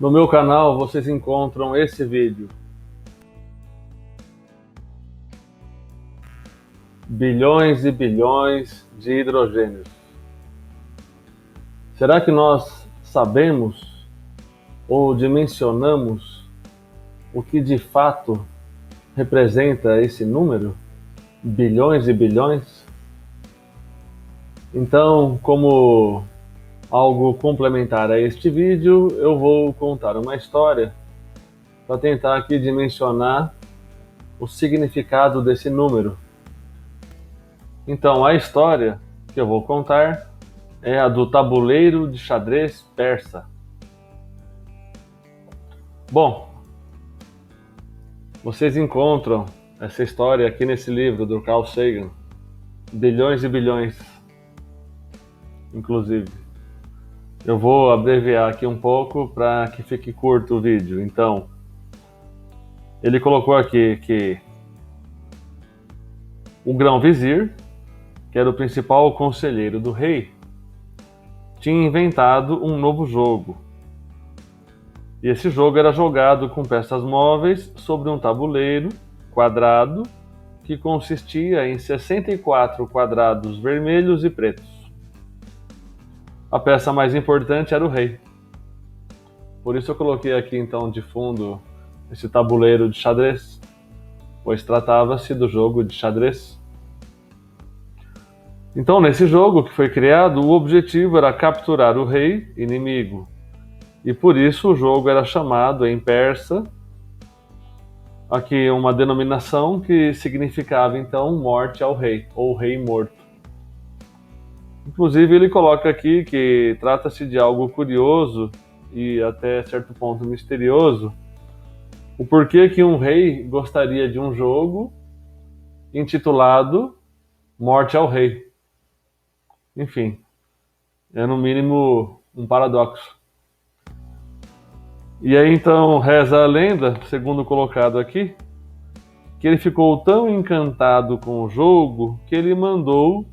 No meu canal vocês encontram esse vídeo. Bilhões e bilhões de hidrogênios. Será que nós sabemos ou dimensionamos o que de fato representa esse número? Bilhões e bilhões? Então, como algo complementar a este vídeo, eu vou contar uma história para tentar aqui dimensionar o significado desse número. Então, a história que eu vou contar é a do tabuleiro de xadrez persa. Bom, vocês encontram essa história aqui nesse livro do Carl Sagan, Bilhões e Bilhões, inclusive. Eu vou abreviar aqui um pouco para que fique curto o vídeo. Então, ele colocou aqui que o grão-vizir, que era o principal conselheiro do rei, tinha inventado um novo jogo. E esse jogo era jogado com peças móveis sobre um tabuleiro quadrado que consistia em 64 quadrados vermelhos e pretos. A peça mais importante era o rei. Por isso eu coloquei aqui então de fundo esse tabuleiro de xadrez, pois tratava-se do jogo de xadrez. Então, nesse jogo que foi criado, o objetivo era capturar o rei inimigo. E por isso o jogo era chamado em persa, aqui uma denominação que significava então morte ao rei, ou rei morto. Inclusive ele coloca aqui que trata-se de algo curioso e até certo ponto misterioso, o porquê que um rei gostaria de um jogo intitulado Morte ao Rei. Enfim, é no mínimo um paradoxo. E aí então reza a lenda, segundo colocado aqui, que ele ficou tão encantado com o jogo que ele mandou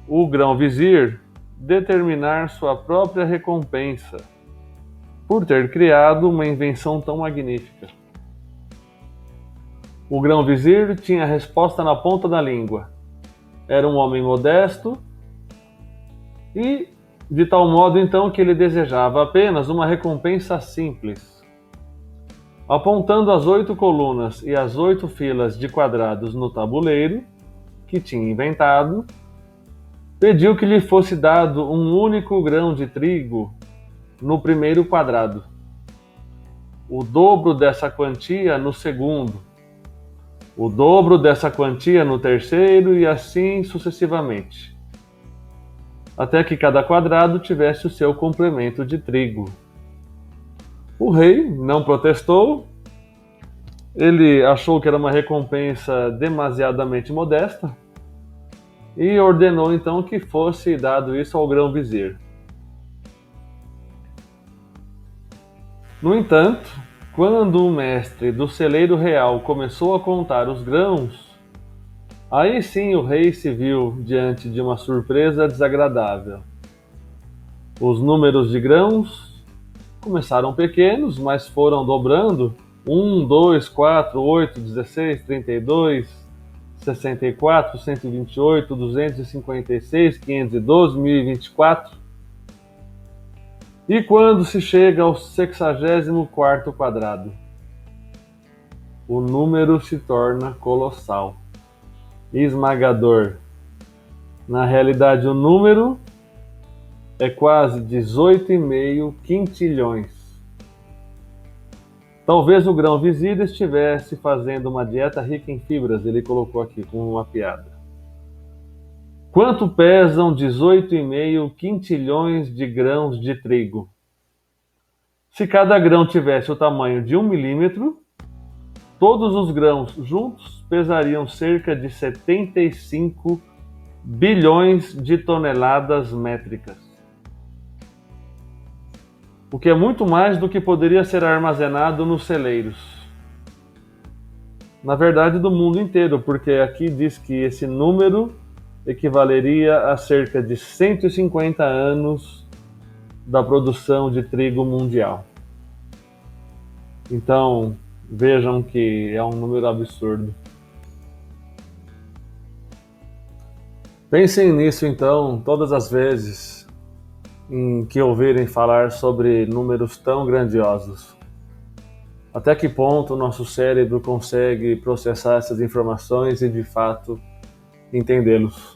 o grão-vizir determinar sua própria recompensa por ter criado uma invenção tão magnífica. O grão-vizir tinha a resposta na ponta da língua. Era um homem modesto e de tal modo então que ele desejava apenas uma recompensa simples. Apontando as 8 colunas e as 8 filas de quadrados no tabuleiro que tinha inventado, pediu que lhe fosse dado um único grão de trigo no primeiro quadrado, o dobro dessa quantia no segundo, o dobro dessa quantia no terceiro e assim sucessivamente, até que cada quadrado tivesse o seu complemento de trigo. O rei não protestou, ele achou que era uma recompensa demasiadamente modesta e ordenou então que fosse dado isso ao grão-vizir. No entanto, quando o mestre do celeiro real começou a contar os grãos, aí sim o rei se viu diante de uma surpresa desagradável. Os números de grãos começaram pequenos, mas foram dobrando: 1, 2, 4, 8, 16, 32, 64, 128, 256, 512, 1024. E quando se chega ao 64º quadrado, o número se torna colossal, esmagador. Na realidade, o número é quase 18,5 quintilhões. Talvez o grão-vizir estivesse fazendo uma dieta rica em fibras, ele colocou aqui com uma piada. Quanto pesam 18,5 quintilhões de grãos de trigo? Se cada grão tivesse o tamanho de 1 milímetro, todos os grãos juntos pesariam cerca de 75 bilhões de toneladas métricas. O que é muito mais do que poderia ser armazenado nos celeiros. Na verdade, do mundo inteiro, porque aqui diz que esse número equivaleria a cerca de 150 anos da produção de trigo mundial. Então, vejam que é um número absurdo. Pensem nisso então todas as vezes em que ouvirem falar sobre números tão grandiosos. Até que ponto o nosso cérebro consegue processar essas informações e de fato entendê-los?